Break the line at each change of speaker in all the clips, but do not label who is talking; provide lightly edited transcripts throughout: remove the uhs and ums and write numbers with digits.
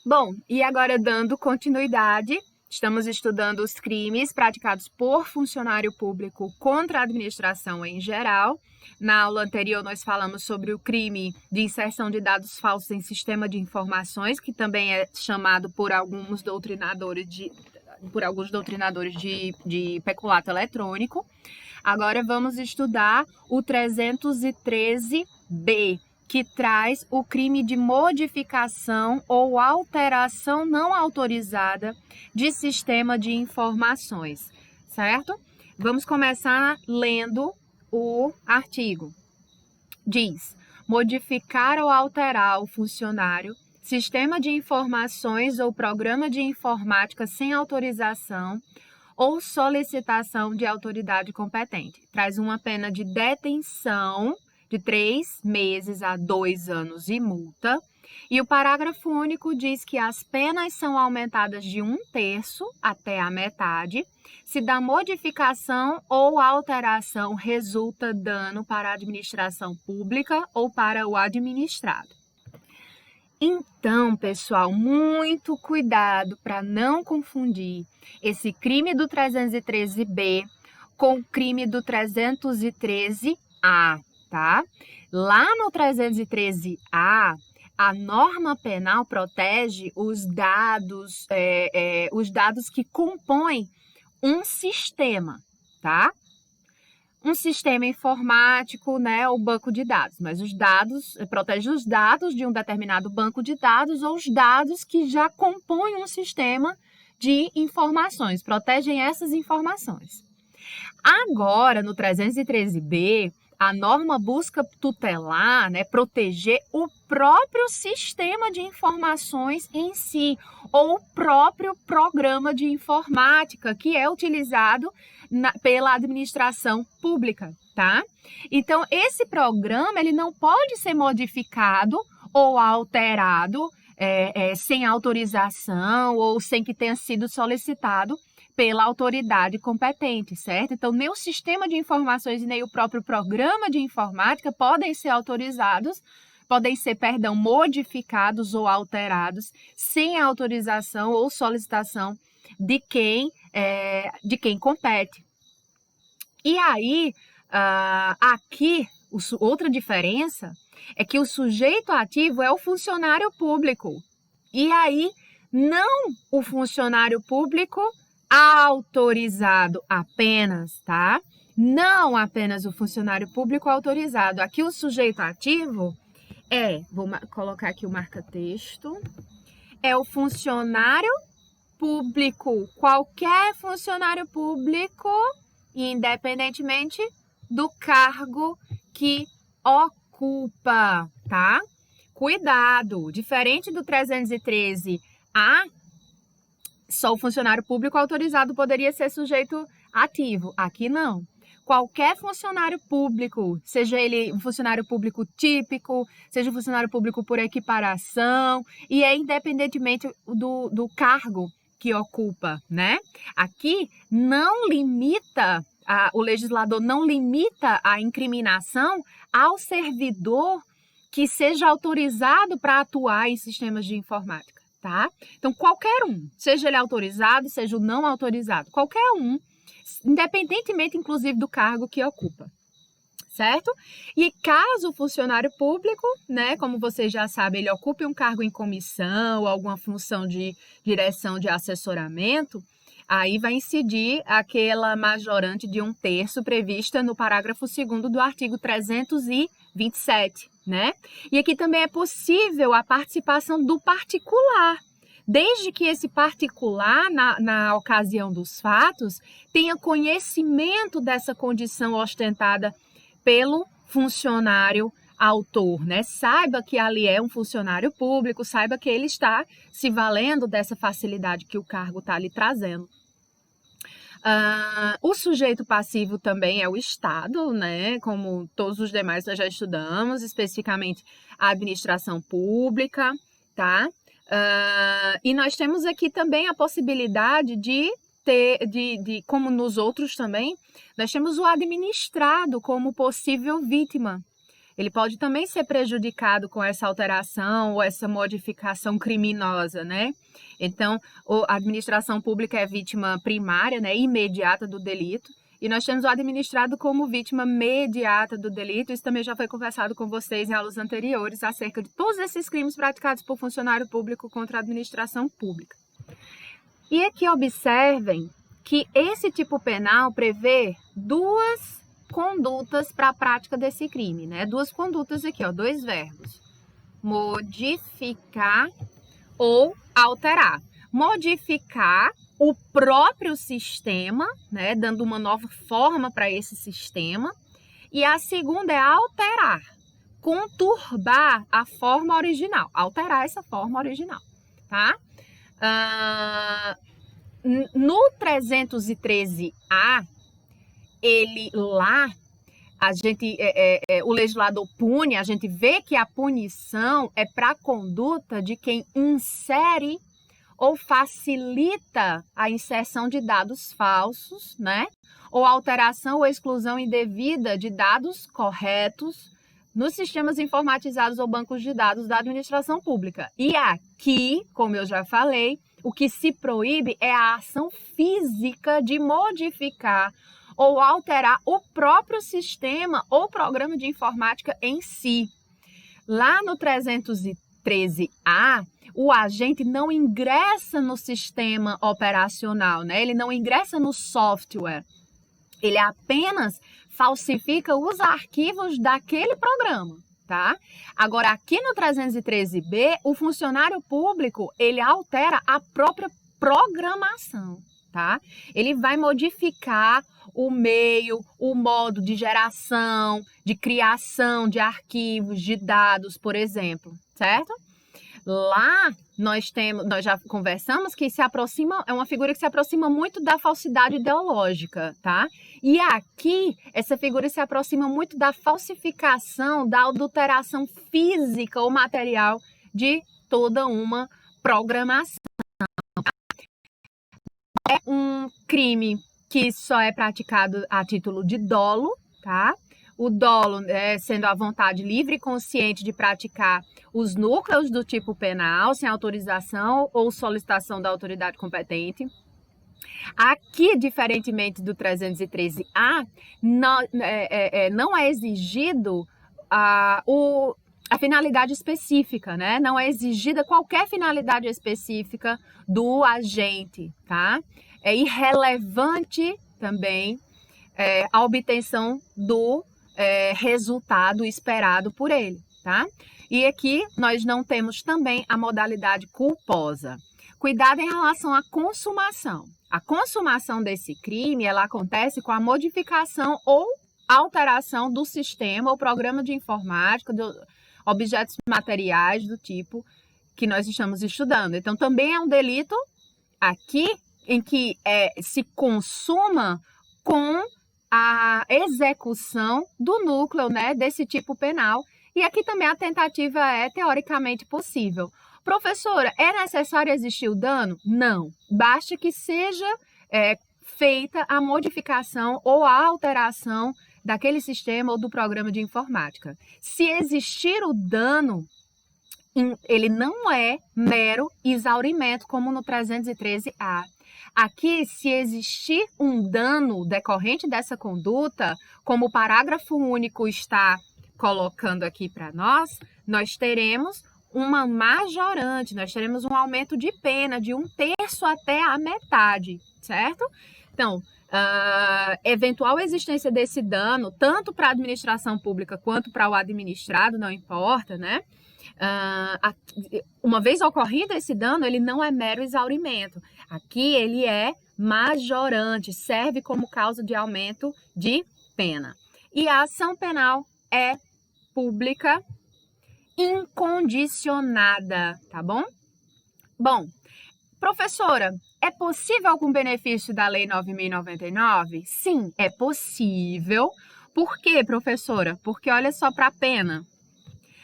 Bom, e agora dando continuidade, estamos estudando os crimes praticados por funcionário público contra a administração em geral. Na aula anterior, nós falamos sobre o crime de inserção de dados falsos em sistema de informações, que também é chamado por alguns doutrinadores de peculato eletrônico. Agora vamos estudar o 313-B, que traz o crime de modificação ou alteração não autorizada de sistema de informações, certo? Vamos começar lendo o artigo. Diz: modificar ou alterar o funcionário, sistema de informações ou programa de informática sem autorização ou solicitação de autoridade competente. Traz uma pena de detenção de 3 meses a 2 anos e multa. E o parágrafo único diz que as penas são aumentadas de 1/3 até a metade, se da modificação ou alteração resulta dano para a administração pública ou para o administrado. Então, pessoal, muito cuidado para não confundir esse crime do 313-B com o crime do 313-A, tá? Lá no 313-A, a norma penal protege os dados que compõem um sistema, tá? Um sistema informático, né, o banco de dados, mas os dados, protege os dados de um determinado banco de dados ou os dados que já compõem um sistema de informações, protegem essas informações. Agora, no 313-B, a norma busca tutelar, né, proteger o próprio sistema de informações em si, ou o próprio programa de informática que é utilizado pela administração pública, tá? Então, esse programa ele não pode ser modificado ou alterado sem autorização ou sem que tenha sido solicitado pela autoridade competente, certo? Então, nem o sistema de informações e nem o próprio programa de informática podem ser modificados ou alterados sem autorização ou solicitação de quem compete. E aí, aqui, outra diferença é que o sujeito ativo é o funcionário público. E aí, não o funcionário público autorizado apenas, tá? Não apenas o funcionário público autorizado. Aqui o sujeito ativo vou colocar aqui o marca-texto, é o funcionário público, qualquer funcionário público, independentemente do cargo que ocupa, tá? Cuidado, diferente do 313-A, só o funcionário público autorizado poderia ser sujeito ativo. Aqui não. Qualquer funcionário público, seja ele um funcionário público típico, seja um funcionário público por equiparação, e independentemente do cargo que ocupa, né? Aqui não limita, o legislador não limita a incriminação ao servidor que seja autorizado para atuar em sistemas de informática, tá? Então, qualquer um, seja ele autorizado, seja o não autorizado, qualquer um, independentemente, inclusive, do cargo que ocupa, certo? E caso o funcionário público, né, como vocês já sabem, ele ocupe um cargo em comissão ou alguma função de direção de assessoramento, aí vai incidir aquela majorante de 1/3 prevista no parágrafo 2º do artigo 327, né? E aqui também é possível a participação do particular, desde que esse particular, na ocasião dos fatos, tenha conhecimento dessa condição ostentada pelo funcionário autor, né? Saiba que ali é um funcionário público, saiba que ele está se valendo dessa facilidade que o cargo está lhe trazendo. O sujeito passivo também é o Estado, né? Como todos os demais nós já estudamos, especificamente a administração pública, tá? E nós temos aqui também a possibilidade como nos outros também, nós temos o administrado como possível vítima ele pode também ser prejudicado com essa alteração ou essa modificação criminosa, né? Então, a administração pública é vítima primária, né, imediata do delito, e nós temos o administrado como vítima mediata do delito. Isso também já foi conversado com vocês em aulas anteriores acerca de todos esses crimes praticados por funcionário público contra a administração pública. E aqui observem que esse tipo penal prevê duas condutas para a prática desse crime, né? Duas condutas aqui, ó, dois verbos: modificar ou alterar. Modificar o próprio sistema, né, dando uma nova forma para esse sistema. E a segunda é alterar, conturbar a forma original, alterar essa forma original, tá? No 313A, a gente, o legislador pune, a gente vê que a punição é para a conduta de quem insere ou facilita a inserção de dados falsos, né? Ou alteração ou exclusão indevida de dados corretos nos sistemas informatizados ou bancos de dados da administração pública. E aqui, como eu já falei, o que se proíbe é a ação física de modificar ou alterar o próprio sistema ou programa de informática em si. Lá no 313A, o agente não ingressa no sistema operacional, né? Ele não ingressa no software. Ele apenas falsifica os arquivos daquele programa, tá? Agora, aqui no 313B, o funcionário público, ele altera a própria programação, tá? Ele vai modificar o meio, o modo de geração, de criação de arquivos, de dados, por exemplo, certo? Lá nós já conversamos que é uma figura que se aproxima muito da falsidade ideológica, tá? E aqui essa figura se aproxima muito da falsificação, da adulteração física ou material de toda uma programação. É um crime que só é praticado a título de dolo, tá? O dolo, sendo a vontade livre e consciente de praticar os núcleos do tipo penal, sem autorização ou solicitação da autoridade competente. Aqui, diferentemente do 313A, não é exigido a finalidade específica, né? Não é exigida qualquer finalidade específica do agente, tá? É irrelevante também a obtenção do resultado esperado por ele, tá? E aqui nós não temos também a modalidade culposa. Cuidado em relação à consumação. A consumação desse crime, ela acontece com a modificação ou alteração do sistema ou programa de informática, de objetos materiais do tipo que nós estamos estudando. Então, também é um delito aqui em que se consuma com a execução do núcleo, né, desse tipo penal. E aqui também a tentativa é teoricamente possível. Professora, é necessário existir o dano? Não. Basta que seja feita a modificação ou a alteração daquele sistema ou do programa de informática. Se existir o dano, ele não é mero exaurimento, como no 313A. Aqui, se existir um dano decorrente dessa conduta, como o parágrafo único está colocando aqui para nós teremos uma majorante, nós teremos um aumento de pena de 1/3 até a metade, certo? Então, eventual existência desse dano, tanto para a administração pública quanto para o administrado, não importa, né? Uma vez ocorrido esse dano, ele não é mero exaurimento. Aqui ele é majorante, serve como causa de aumento de pena. E a ação penal é pública incondicionada, tá bom? Bom, professora, é possível algum benefício da Lei 9.099? Sim, é possível. Por quê, professora? Porque olha só para a pena.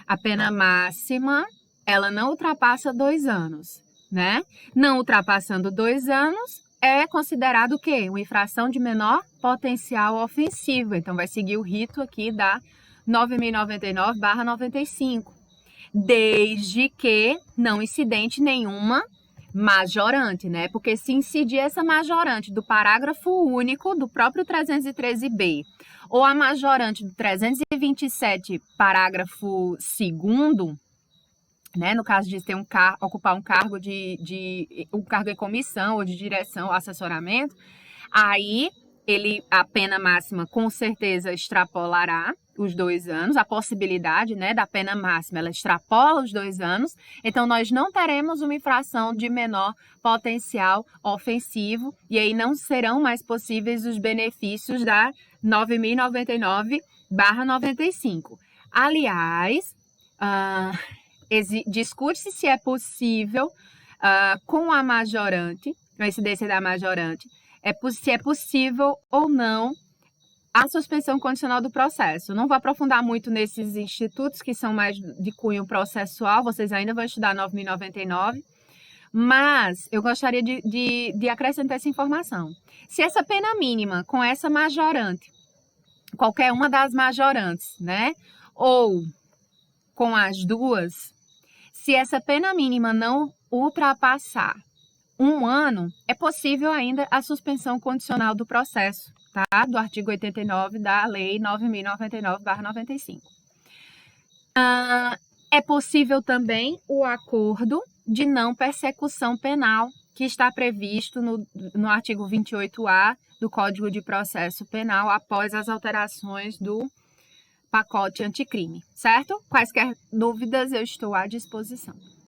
A pena máxima, ela não ultrapassa 2 anos, né? Não ultrapassando 2 anos, é considerado o quê? Uma infração de menor potencial ofensivo. Então, vai seguir o rito aqui da 9.099/95, desde que não incidente nenhuma majorante, né? Porque se incidir essa majorante do parágrafo único do próprio 313b ou a majorante do 327, parágrafo 2º, né? No caso de ter ocupar um cargo um cargo em comissão ou de direção ou assessoramento, aí a pena máxima com certeza extrapolará os 2 anos, a possibilidade, né, da pena máxima, ela extrapola os 2 anos, então nós não teremos uma infração de menor potencial ofensivo e aí não serão mais possíveis os benefícios da 9.099/95. Aliás, discute-se se é possível, com a majorante, com a incidência da majorante, se é possível ou não a suspensão condicional do processo. Não vou aprofundar muito nesses institutos que são mais de cunho processual, vocês ainda vão estudar 9.099, mas eu gostaria de acrescentar essa informação. Se essa pena mínima com essa majorante, qualquer uma das majorantes, né, ou com as duas, se essa pena mínima não ultrapassar 1 ano, é possível ainda a suspensão condicional do processo, tá? Do artigo 89 da Lei 9.099/95. É possível também o acordo de não persecução penal, que está previsto no artigo 28A do Código de Processo Penal, após as alterações do pacote anticrime, certo? Quaisquer dúvidas, eu estou à disposição.